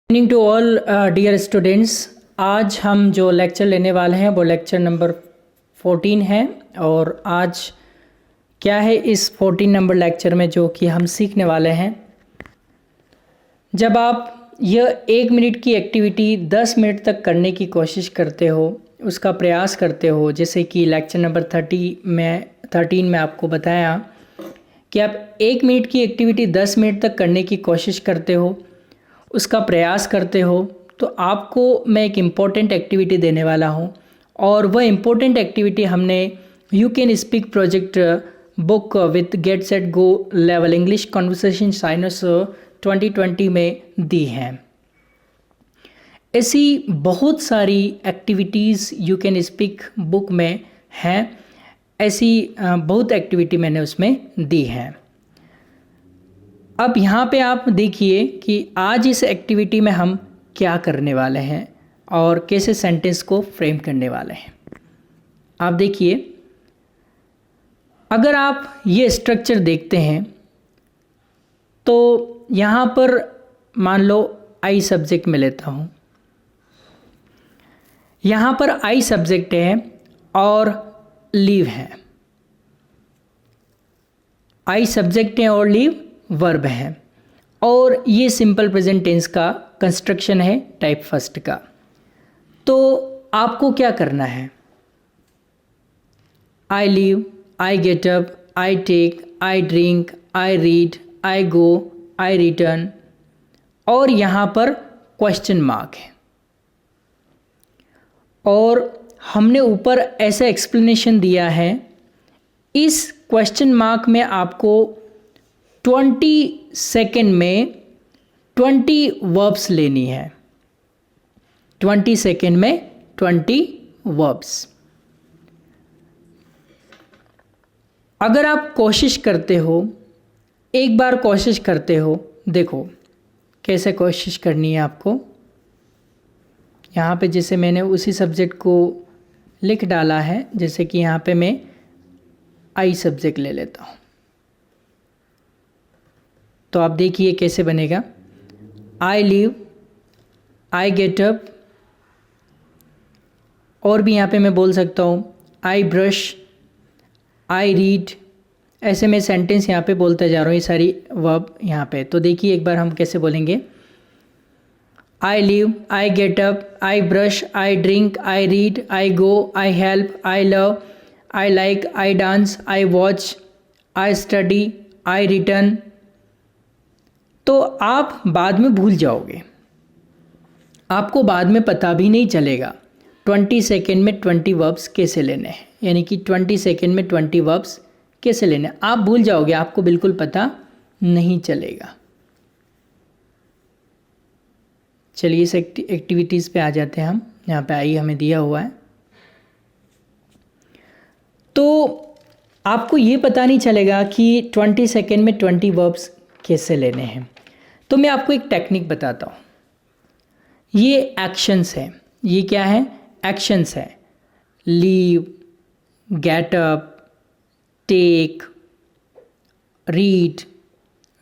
Evening to all dear students. आज हम जो लेक्चर लेने वाले हैं वो लेक्चर नंबर 14 है। और आज क्या है इस 14 नंबर लेक्चर में जो कि हम सीखने वाले हैं, जब आप यह 1 मिनट की एक्टिविटी 10 मिनट तक करने की कोशिश करते हो, उसका प्रयास करते हो, जैसे कि लेक्चर नंबर 13 में आपको बताया कि आप 1 मिनट की एक्टिविटी 10 मिनट तक करने की कोशिश करते हो, उसका प्रयास करते हो, तो आपको मैं एक इम्पॉर्टेंट एक्टिविटी देने वाला हूँ। और वह इम्पोर्टेंट एक्टिविटी हमने you can speak project book with get set go level English conversation sinus 2020 में दी है। ऐसी बहुत सारी activities you can speak book में हैं, ऐसी बहुत एक्टिविटी मैंने उसमें दी है। अब यहाँ पे आप देखिए कि आज इस एक्टिविटी में हम क्या करने वाले हैं और कैसे सेंटेंस को फ्रेम करने वाले हैं। आप देखिए, अगर आप ये स्ट्रक्चर देखते हैं तो यहाँ पर मान लो आई सब्जेक्ट में लेता हूँ। यहाँ पर आई सब्जेक्ट है और लीव है। आई सब्जेक्ट है और लीव वर्ब है। और ये सिंपल प्रेजेंट टेंस का कंस्ट्रक्शन है टाइप फर्स्ट का। तो आपको क्या करना है? I leave, I get up, I take, I drink, I read, I go, I return, और यहाँ पर क्वेश्चन मार्क है। और हमने ऊपर ऐसा एक्सप्लेनेशन दिया है, इस क्वेश्चन मार्क में आपको 20 सेकेंड में 20 वर्ब्स लेनी है। 20 सेकेंड में 20 वर्ब्स। अगर आप कोशिश करते हो, एक बार कोशिश करते हो, देखो कैसे कोशिश करनी है आपको। यहाँ पे जैसे मैंने उसी सब्जेक्ट को लिख डाला है, जैसे कि यहाँ पे मैं आई सब्जेक्ट ले लेता हूँ। तो आप देखिए कैसे बनेगा। आई लीव, आई गेट अप, और भी यहाँ पे मैं बोल सकता हूँ आई ब्रश, आई रीड। ऐसे मैं सेंटेंस यहाँ पे बोलता जा रहा हूँ, ये सारी वर्ब यहाँ पे। तो देखिए एक बार हम कैसे बोलेंगे। आई leave, I get up, I brush, I drink, I read, I go, I help, I love, I like, I dance, I watch, I study, I return. तो आप बाद में भूल जाओगे, आपको बाद में पता भी नहीं चलेगा 20 सेकेंड में 20 वर्ब्स कैसे लेने हैं, यानी कि 20 सेकेंड में 20 वर्ब्स कैसे लेने हैं। आप भूल जाओगे, आपको बिल्कुल पता नहीं चलेगा। चलिए इस एक्टिविटीज़ पे आ जाते हैं हम। यहाँ पे आई हमें दिया हुआ है, तो आपको ये पता नहीं चलेगा कि 20 सेकेंड में 20 वर्ब्स कैसे लेने हैं। तो मैं आपको एक टेक्निक बताता हूँ। ये एक्शंस है। ये क्या है? एक्शंस है। Leave, get up, take, read,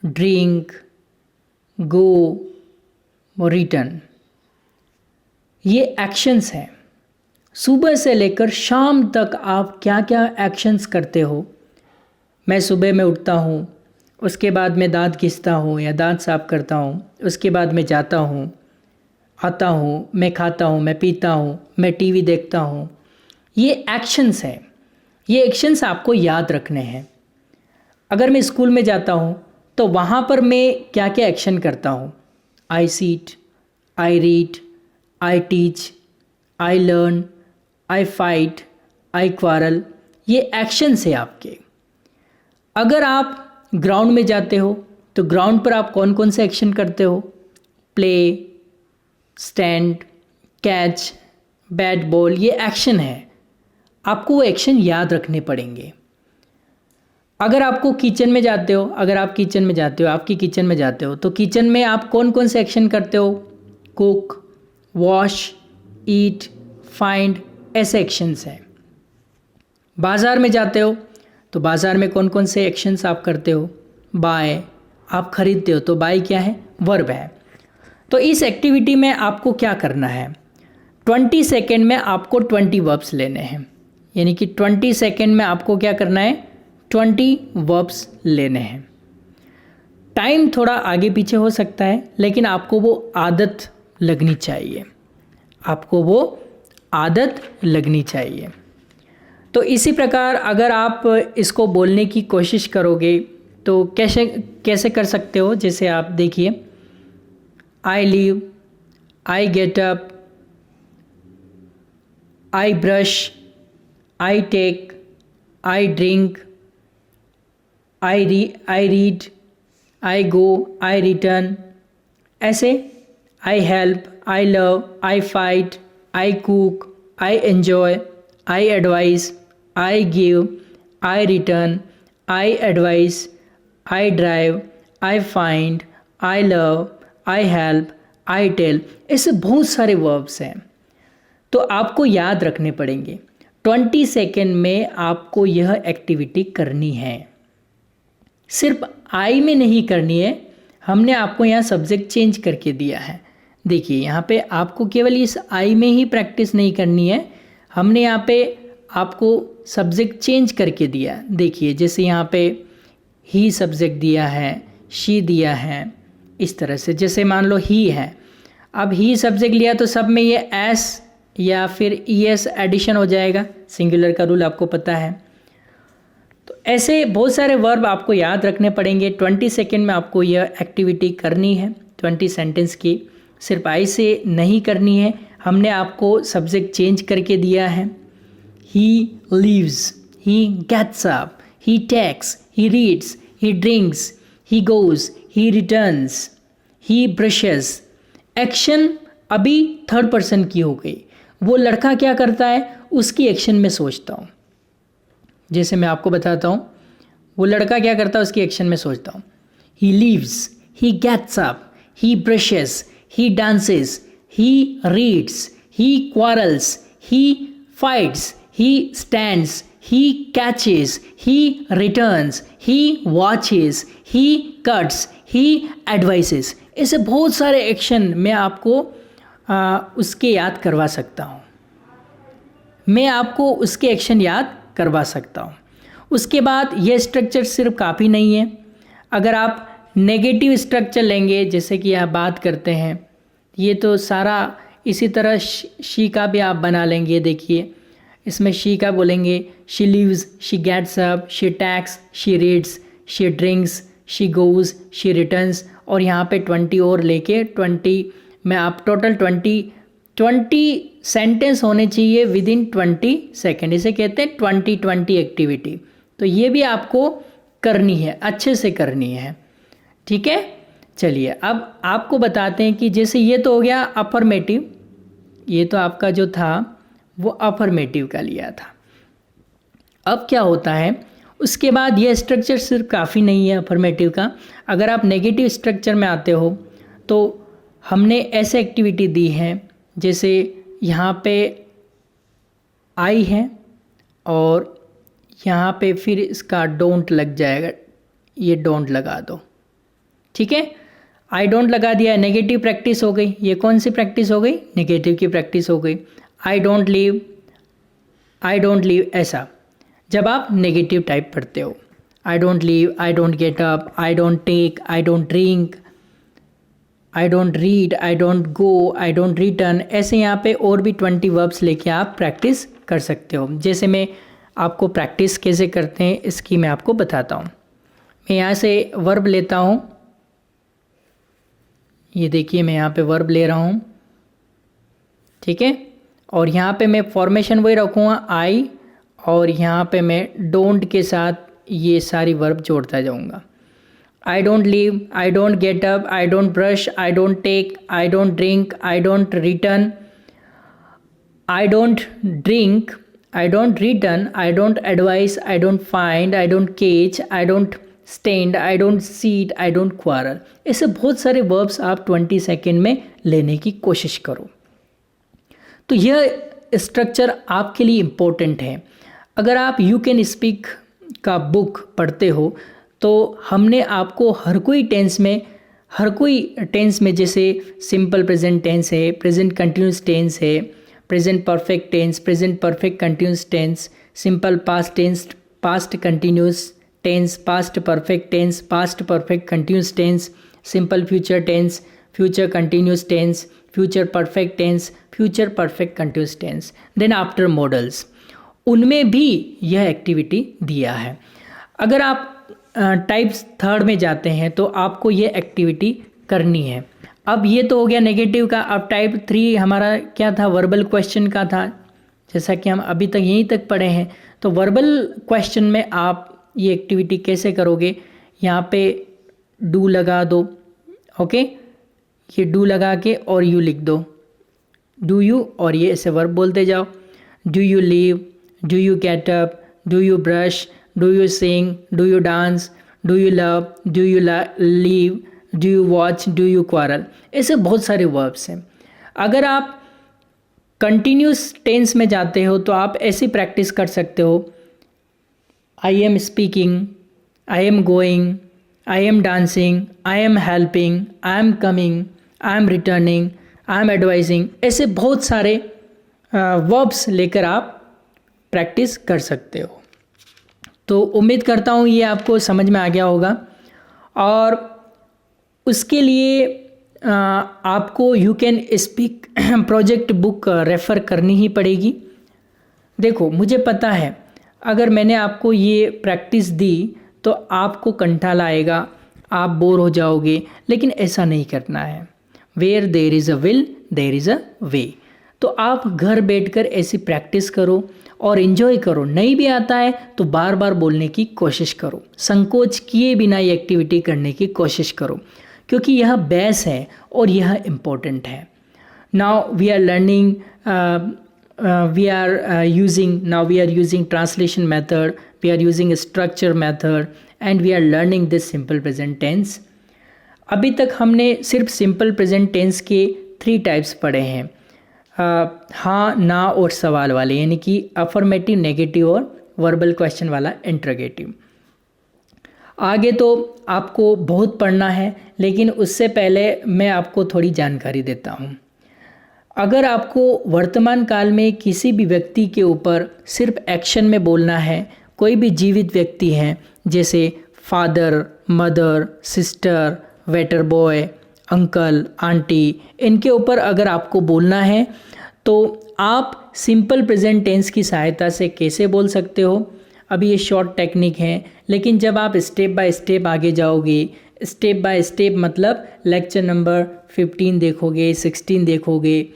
drink, go, return. ये एक्शंस हैं। सुबह से लेकर शाम तक आप क्या क्या एक्शंस करते हो। मैं सुबह में उठता हूँ, उसके बाद मैं दांत घिसता हूँ या दांत साफ करता हूँ, उसके बाद मैं जाता हूँ, आता हूँ, मैं खाता हूँ, मैं पीता हूँ, मैं टीवी देखता हूँ। ये एक्शंस हैं। ये एक्शंस आपको याद रखने हैं। अगर मैं स्कूल में जाता हूँ तो वहाँ पर मैं क्या क्या एक्शन करता हूँ। I sit, I read, I teach, I learn, I fight, I quarrel. ये एक्शंस है आपके। अगर आप ग्राउंड में जाते हो तो ग्राउंड पर आप कौन कौन से एक्शन करते हो? Play, stand, catch, bat ball. ये एक्शन है, आपको वो एक्शन याद रखने पड़ेंगे। अगर आपको किचन में जाते हो, अगर आप किचन में जाते हो, आपकी किचन में जाते हो, तो किचन में आप कौन कौन से एक्शन करते हो? कुक, वॉश, ईट, फाइंड, ऐसे एक्शंस हैं। बाज़ार में जाते हो तो बाज़ार में कौन कौन से एक्शंस आप करते हो? बाय, आप खरीदते हो, तो बाय क्या है? वर्ब है। तो इस एक्टिविटी में आपको क्या करना है, 20 सेकेंड में आपको 20 वर्ब्स लेने हैं, यानी कि 20 सेकेंड में आपको क्या करना है, 20 वर्ब्स लेने हैं। टाइम थोड़ा आगे पीछे हो सकता है, लेकिन आपको वो आदत लगनी चाहिए, आपको वो आदत लगनी चाहिए। तो इसी प्रकार अगर आप इसको बोलने की कोशिश करोगे तो कैसे कैसे कर सकते हो, जैसे आप देखिए, I leave, I get up, I brush, I take, I drink, I read, I go, I return, ऐसे I help, I love, I fight, I cook, I enjoy, I advice, I give, I return, I advice, I drive, I find, I love, I help, I tell, ऐसे बहुत सारे verbs हैं। तो आपको याद रखने पड़ेंगे, 20 सेकेंड में आपको यह एक्टिविटी करनी है। सिर्फ आई में नहीं करनी है, हमने आपको यहाँ सब्जेक्ट चेंज करके दिया है। देखिए यहाँ पे आपको केवल इस आई में ही प्रैक्टिस नहीं करनी है, हमने यहाँ पे आपको सब्जेक्ट चेंज करके दिया। देखिए जैसे यहाँ पे ही सब्जेक्ट दिया है, शी दिया है, इस तरह से। जैसे मान लो ही है, अब ही सब्जेक्ट लिया तो सब में ये एस या फिर ईएस एडिशन हो जाएगा, सिंगुलर का रूल आपको पता है। तो ऐसे बहुत सारे वर्ब आपको याद रखने पड़ेंगे। 20 सेकेंड में आपको यह एक्टिविटी करनी है, 20 सेंटेंस की। सिर्फ आई से नहीं करनी है, हमने आपको सब्जेक्ट चेंज करके दिया है। He leaves, he gets up, he takes, he reads, he drinks, he goes, he returns, he brushes. Action अभी थर्ड पर्सन की हो गई, वो लड़का क्या करता है उसकी एक्शन में सोचता हूँ। जैसे मैं आपको बताता हूँ, वो लड़का क्या करता है उसकी एक्शन में सोचता हूँ। He leaves, he gets up, he brushes, he dances, he reads, he quarrels, he fights, he stands, he catches, he returns, he watches, he cuts, he advises. ऐसे बहुत सारे एक्शन मैं आपको उसके याद करवा सकता हूँ, मैं आपको उसके एक्शन याद करवा सकता हूँ। उसके बाद ये स्ट्रक्चर सिर्फ काफ़ी नहीं है, अगर आप नेगेटिव स्ट्रक्चर लेंगे, जैसे कि आप बात करते हैं, ये तो सारा इसी तरह शी का भी आप बना लेंगे। देखिए इसमें शी का बोलेंगे, she lives, she gets up, she takes, she reads, she drinks, she goes, she returns, और यहाँ पे 20 और लेके 20 में आप टोटल 20 सेंटेंस होने चाहिए विद इन 20 सेकेंड। इसे कहते हैं 20-20 एक्टिविटी। तो ये भी आपको करनी है, अच्छे से करनी है, ठीक है। चलिए अब आपको बताते हैं कि जैसे ये तो हो गया अफर्मेटिव, ये तो आपका जो था वो अफर्मेटिव का लिया था। अब क्या होता है, उसके बाद ये स्ट्रक्चर सिर्फ काफ़ी नहीं है अफर्मेटिव का। अगर आप नेगेटिव स्ट्रक्चर में आते हो तो हमने ऐसे एक्टिविटी दी है, जैसे यहाँ पे आई है और यहाँ पे फिर इसका डोंट लग जाएगा, ये डोंट लगा दो, ठीक है। आई डोंट लगा दिया, नेगेटिव प्रैक्टिस हो गई। ये कौन सी प्रैक्टिस हो गई, नेगेटिव की प्रैक्टिस हो गई। I don't leave, I don't leave, ऐसा जब आप नेगेटिव टाइप पढ़ते हो। I don't leave, I don't get up, I don't take, I don't drink, I don't read, I don't go, I don't return, ऐसे यहाँ पे और भी 20 वर्ब्स लेके आप प्रैक्टिस कर सकते हो। जैसे मैं आपको प्रैक्टिस कैसे करते हैं इसकी मैं आपको बताता हूँ। मैं यहाँ से वर्ब लेता हूँ, ये देखिए मैं यहाँ पे वर्ब ले रहा हूँ, ठीक है। और यहाँ पे मैं फॉर्मेशन वही रखूँगा आई, और यहाँ पे मैं डोंट के साथ ये सारी वर्ब जोड़ता जाऊँगा। I don't leave, I don't get up, I don't brush, I don't take, I don't drink, I don't return, I don't drink, I don't return, I don't advice, I don't find, I don't catch, I don't stand, I don't sit, I don't quarrel. ऐसे बहुत सारे verbs आप 20 second में लेने की कोशिश करो। तो यह स्ट्रक्चर आपके लिए इम्पोर्टेंट है। अगर आप यू कैन स्पीक का बुक पढ़ते हो तो हमने आपको हर कोई टेंस में हर कोई टेंस में, जैसे सिंपल प्रेजेंट टेंस है, प्रेजेंट कंटिन्यूस टेंस है, present perfect tense, present perfect continuous tense, simple past tense, past continuous tense, past perfect tense, past perfect continuous tense, simple future tense, future continuous tense, future perfect tense, future perfect continuous tense. Then after modals, उनमें भी यह activity दिया है। अगर आप types third में जाते हैं तो आपको ये एक्टिविटी करनी है। अब ये तो हो गया नेगेटिव का। अब टाइप 3 हमारा क्या था, वर्बल क्वेश्चन का था, जैसा कि हम अभी तक यहीं तक पढ़े हैं। तो वर्बल क्वेश्चन में आप ये एक्टिविटी कैसे करोगे, यहाँ पे डू लगा दो, ओके, ये डू लगा के और यू लिख दो, डू यू, और ये ऐसे वर्ब बोलते जाओ। Do you leave, do you get up, do you brush, do you sing, do you dance, do you love, do you leave, do you watch, do you quarrel. ऐसे बहुत सारे verbs हैं। अगर आप कंटिन्यूस टेंस में जाते हो तो आप ऐसी प्रैक्टिस कर सकते हो, I am speaking, I am going, I am dancing, I am helping, I am coming, I am returning, I am advising. ऐसे बहुत सारे वर्ब्स लेकर आप प्रैक्टिस कर सकते हो। तो उम्मीद करता हूँ ये आपको समझ में आ गया होगा। और उसके लिए आपको you can speak project book refer करनी ही पड़ेगी। देखो, मुझे पता है अगर मैंने आपको ये प्रैक्टिस दी तो आपको कंटाला आएगा, आप बोर हो जाओगे, लेकिन ऐसा नहीं करना है। Where there is a will there is a way. तो आप घर बैठकर ऐसी प्रैक्टिस करो और इन्जॉय करो। नहीं भी आता है तो बार बार बोलने की कोशिश करो, संकोच किए बिना ये एक्टिविटी करने की कोशिश करो, क्योंकि यह बेस है और यह इम्पोर्टेंट है। Now we are learning, we are using translation method, we are using a structure method, and we are learning this simple present tense. अभी तक हमने सिर्फ सिंपल प्रेजेंट टेंस के 3 टाइप्स पढ़े हैं, हाँ, ना और सवाल वाले, यानी कि अफर्मेटिव, नेगेटिव और वर्बल क्वेश्चन वाला इंटरोगेटिव। आगे तो आपको बहुत पढ़ना है, लेकिन उससे पहले मैं आपको थोड़ी जानकारी देता हूँ। अगर आपको वर्तमान काल में किसी भी व्यक्ति के ऊपर सिर्फ एक्शन में बोलना है, कोई भी जीवित व्यक्ति हैं जैसे father, mother, sister, waiter boy, uncle, aunty, इनके ऊपर अगर आपको बोलना है तो आप सिंपल प्रेजेंट टेंस की सहायता से कैसे बोल सकते हो। अभी ये शॉर्ट टेक्निक है, लेकिन जब आप स्टेप बाय स्टेप आगे जाओगे, स्टेप बाय स्टेप मतलब लेक्चर नंबर 15 देखोगे, 16 देखोगे,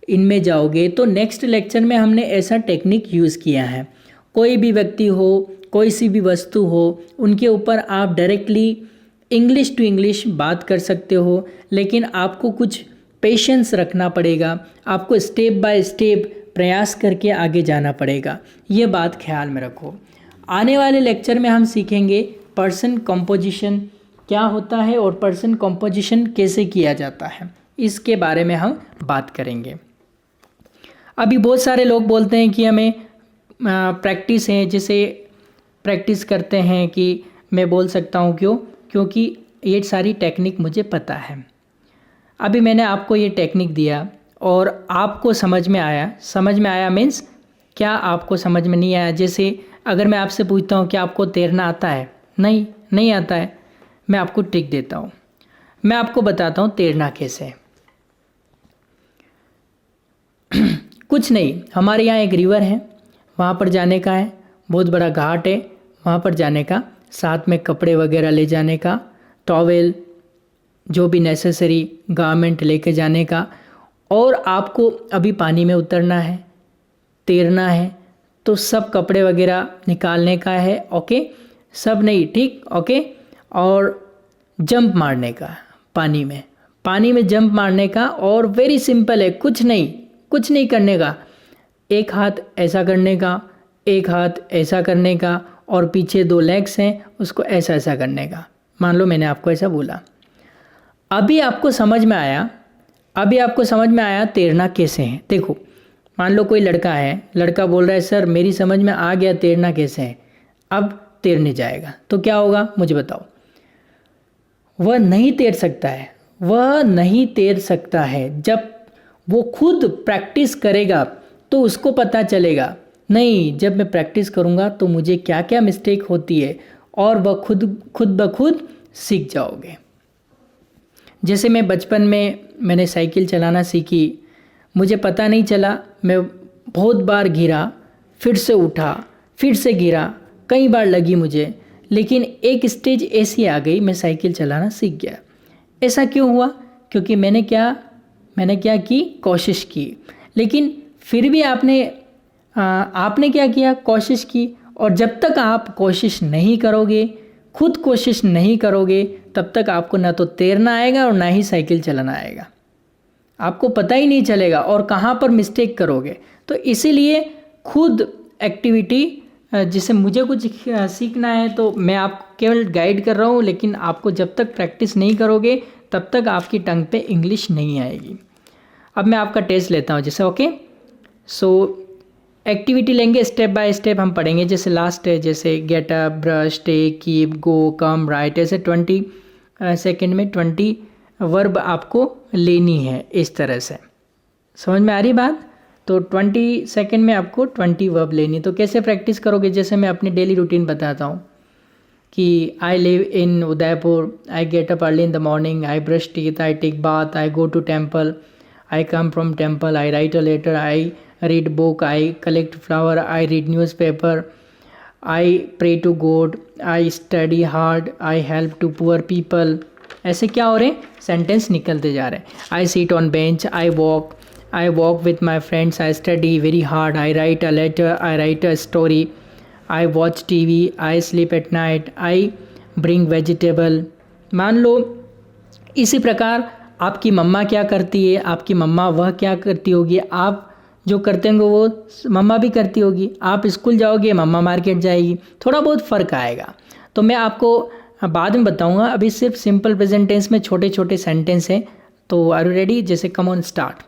इनमें जाओगे, तो नेक्स्ट लेक्चर में हमने ऐसा टेक्निक यूज़ किया है। कोई भी व्यक्ति हो, कोई सी भी वस्तु हो, उनके ऊपर आप डायरेक्टली इंग्लिश टू इंग्लिश बात कर सकते हो, लेकिन आपको कुछ पेशेंस रखना पड़ेगा, आपको स्टेप बाय स्टेप प्रयास करके आगे जाना पड़ेगा। ये बात ख्याल में रखो। आने वाले लेक्चर में हम सीखेंगे पर्सन कंपोजिशन क्या होता है और पर्सन कंपोजिशन कैसे किया जाता है, इसके बारे में हम बात करेंगे। अभी बहुत सारे लोग बोलते हैं कि हमें प्रैक्टिस है, जैसे प्रैक्टिस करते हैं कि मैं बोल सकता हूँ, क्योंकि ये सारी टेक्निक मुझे पता है। अभी मैंने आपको ये टेक्निक दिया और आपको समझ में आया मीन्स क्या आपको समझ में नहीं आया। जैसे अगर मैं आपसे पूछता हूँ कि आपको तैरना आता है, नहीं आता है, मैं आपको ट्रिक देता हूँ, मैं आपको बताता हूँ तैरना कैसे है। कुछ नहीं, हमारे यहाँ एक रिवर है, वहाँ पर जाने का है, बहुत बड़ा घाट है, वहाँ पर जाने का, साथ में कपड़े वगैरह ले जाने का, टॉवेल, जो भी नेसेसरी गारमेंट लेके जाने का, और आपको अभी पानी में उतरना है, तैरना है, तो सब कपड़े वगैरह निकालने का है, ओके, सब नहीं, ठीक, ओके, और जंप मारने का पानी में जंप मारने का, और वेरी सिंपल है, कुछ नहीं करने का, एक हाथ ऐसा करने का, एक हाथ ऐसा करने का, और पीछे 2 लेग्स हैं, उसको ऐसा करने का। मान लो मैंने आपको ऐसा बोला। अभी आपको समझ में आया तैरना कैसे है। देखो, मान लो कोई लड़का है, लड़का बोल रहा है सर मेरी समझ में आ गया तैरना कैसे है, अब तैरने जाएगा, तो क्या होगा मुझे बताओ। वह नहीं तैर सकता है, वह नहीं तैर सकता है। जब वो खुद प्रैक्टिस करेगा तो उसको पता चलेगा, नहीं जब मैं प्रैक्टिस करूँगा तो मुझे क्या क्या मिस्टेक होती है, और वह खुद ब खुद सीख जाओगे। जैसे मैं बचपन में मैंने साइकिल चलाना सीखी, मुझे पता नहीं चला, मैं बहुत बार गिरा, फिर से उठा, फिर से गिरा, कई बार लगी मुझे, लेकिन एक स्टेज ऐसी आ गई मैं साइकिल चलाना सीख गया। ऐसा क्यों हुआ? क्योंकि मैंने क्या की, कोशिश की। लेकिन फिर भी आपने क्या किया? कोशिश की। और जब तक आप कोशिश नहीं करोगे, खुद कोशिश नहीं करोगे, तब तक आपको ना तो तैरना आएगा और ना ही साइकिल चलाना आएगा। आपको पता ही नहीं चलेगा और कहाँ पर मिस्टेक करोगे। तो इसीलिए खुद एक्टिविटी, जैसे मुझे कुछ सीखना है तो मैं आपको केवल गाइड कर रहा हूँ, लेकिन आपको जब तक प्रैक्टिस नहीं करोगे तब तक आपकी टंग पे इंग्लिश नहीं आएगी। अब मैं आपका टेस्ट लेता हूँ, जैसे ओके। सो एक्टिविटी लेंगे, स्टेप बाय स्टेप हम पढ़ेंगे। जैसे लास्ट है, जैसे get up, brush, take, keep, go, come, write, ऐसे 20 सेकेंड में 20 वर्ब आपको लेनी है। इस तरह से समझ में आ रही बात? तो 20 सेकेंड में आपको 20 वर्ब लेनी। तो कैसे प्रैक्टिस करोगे? जैसे मैं अपनी डेली रूटीन बताता हूँ कि I live in Udaipur, I get up early in the morning, I brush teeth, I take bath, I go to temple, I come from temple, I write a letter, I read book, I collect flower, I read newspaper, I pray to God, I study hard, I help to poor people। ऐसे क्या हो रहे हैं? Sentence निकलते जा रहे हैं। I sit on bench, I walk with my friends, I study very hard, I write a letter, I write a story, I watch TV, I sleep at night, I bring vegetable। मान लो इसी प्रकार आपकी मम्मा क्या करती है, आपकी मम्मा वह क्या करती होगी, आप जो करते होंगे वो मम्मा भी करती होगी। आप स्कूल जाओगे, मम्मा मार्केट जाएगी, थोड़ा बहुत फ़र्क आएगा। तो मैं आपको बाद में बताऊंगा, अभी सिर्फ सिंपल प्रेजेंट टेंस में छोटे छोटे सेंटेंस हैं। तो आर यू रेडी? जैसे कम ऑन स्टार्ट।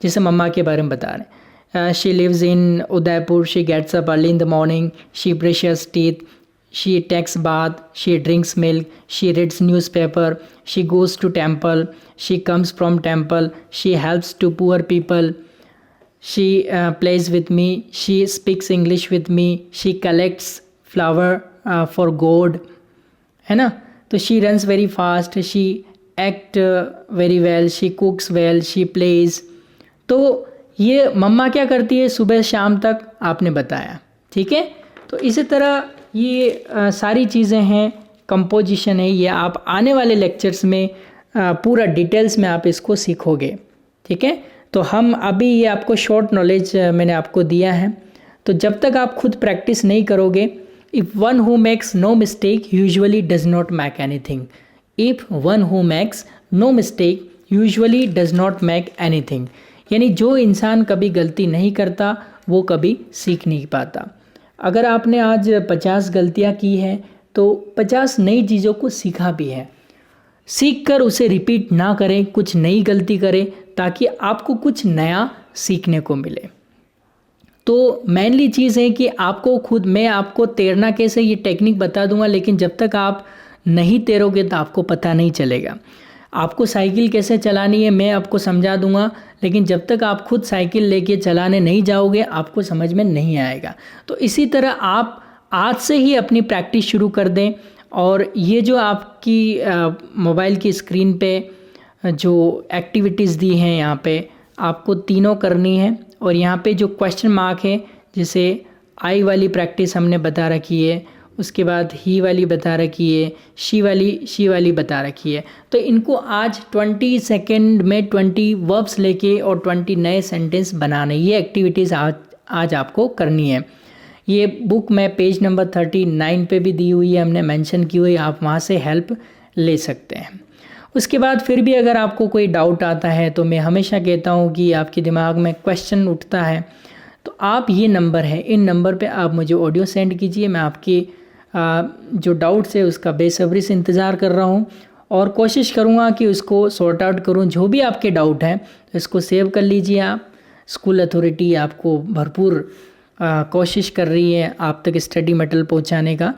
जैसे मम्मा के बारे में बता रहे हैं, she lives in Udaipur, she gets up early in the morning, she brushes teeth, she takes bath, she drinks milk, she reads newspaper, she goes to temple, she comes from temple, she helps to poor people, she plays with me, she speaks English with me, she collects flower for God, है ना? तो she runs very fast, she act very well, she cooks well, she plays। तो ये मम्मा क्या करती है सुबह शाम तक, आपने बताया, ठीक है। तो इसी तरह ये सारी चीज़ें हैं, कंपोजिशन है, ये आप आने वाले लेक्चर्स में पूरा डिटेल्स में आप इसको सीखोगे, ठीक है। तो हम अभी ये आपको शॉर्ट नॉलेज मैंने आपको दिया है। तो जब तक आप खुद प्रैक्टिस नहीं करोगे, if one who makes no mistake usually does not make anything, if one who makes no mistake usually does not make anything, यानी जो इंसान कभी गलती नहीं करता वो कभी सीख नहीं पाता। अगर आपने आज 50 गलतियाँ की हैं तो 50 नई चीज़ों को सीखा भी है। सीख कर उसे रिपीट ना करें, कुछ नई गलती करें, ताकि आपको कुछ नया सीखने को मिले। तो मेनली चीज़ है कि आपको खुद, मैं आपको तैरना कैसे ये टेक्निक बता दूंगा, लेकिन जब तक आप नहीं तैरोगे तो आपको पता नहीं चलेगा। आपको साइकिल कैसे चलानी है मैं आपको समझा दूंगा, लेकिन जब तक आप खुद साइकिल लेके चलाने नहीं जाओगे आपको समझ में नहीं आएगा। तो इसी तरह आप आज से ही अपनी प्रैक्टिस शुरू कर दें। और ये जो आपकी मोबाइल की स्क्रीन पे जो एक्टिविटीज़ दी हैं, यहाँ पे आपको तीनों करनी है। और यहाँ पे जो क्वेश्चन मार्क है, जैसे आई वाली प्रैक्टिस हमने बता रखी है, उसके बाद ही वाली बता रखी है, शी वाली बता रखी है। तो इनको आज 20 सेकेंड में 20 वर्ब्स लेके और 20 नए सेंटेंस बनाने, ये एक्टिविटीज़ आज आपको करनी है। ये बुक में पेज नंबर 39 पे भी दी हुई है, हमने मेंशन की हुई, आप वहाँ से हेल्प ले सकते हैं। उसके बाद फिर भी अगर आपको कोई डाउट आता है तो मैं हमेशा कहता हूँ कि आपके दिमाग में क्वेश्चन उठता है तो आप, ये नंबर है, इन नंबर पे आप मुझे ऑडियो सेंड कीजिए। मैं आपकी जो डाउट्स है उसका बेसब्री से इंतज़ार कर रहा हूँ और कोशिश करूँगा कि उसको सॉर्ट आउट करूँ। जो भी आपके डाउट हैं तो इसको सेव कर लीजिए आप। स्कूल अथॉरिटी आपको भरपूर कोशिश कर रही है आप तक स्टडी मटेरियल पहुंचाने का।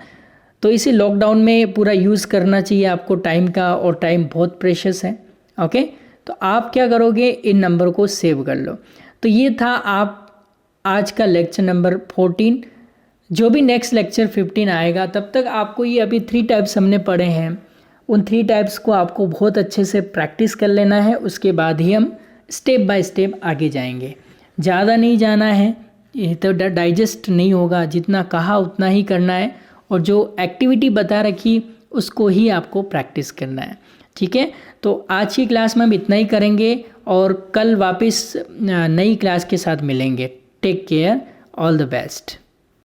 तो इसे लॉकडाउन में पूरा यूज़ करना चाहिए आपको टाइम का, और टाइम बहुत प्रेशियस है। ओके, तो आप क्या करोगे, इन नंबर को सेव कर लो। तो ये था आप आज का लेक्चर नंबर 14। जो भी नेक्स्ट लेक्चर 15 आएगा तब तक आपको ये अभी 3 टाइप्स हमने पढ़े हैं, उन 3 टाइप्स को आपको बहुत अच्छे से प्रैक्टिस कर लेना है। उसके बाद ही हम स्टेप बाय स्टेप आगे जाएंगे। ज़्यादा नहीं जाना है, ये तो डाइजेस्ट नहीं होगा, जितना कहा उतना ही करना है, और जो एक्टिविटी बता रखी उसको ही आपको प्रैक्टिस करना है। ठीक है, तो आज की क्लास में हम इतना ही करेंगे और कल वापस नई क्लास के साथ मिलेंगे। Take care, all the best.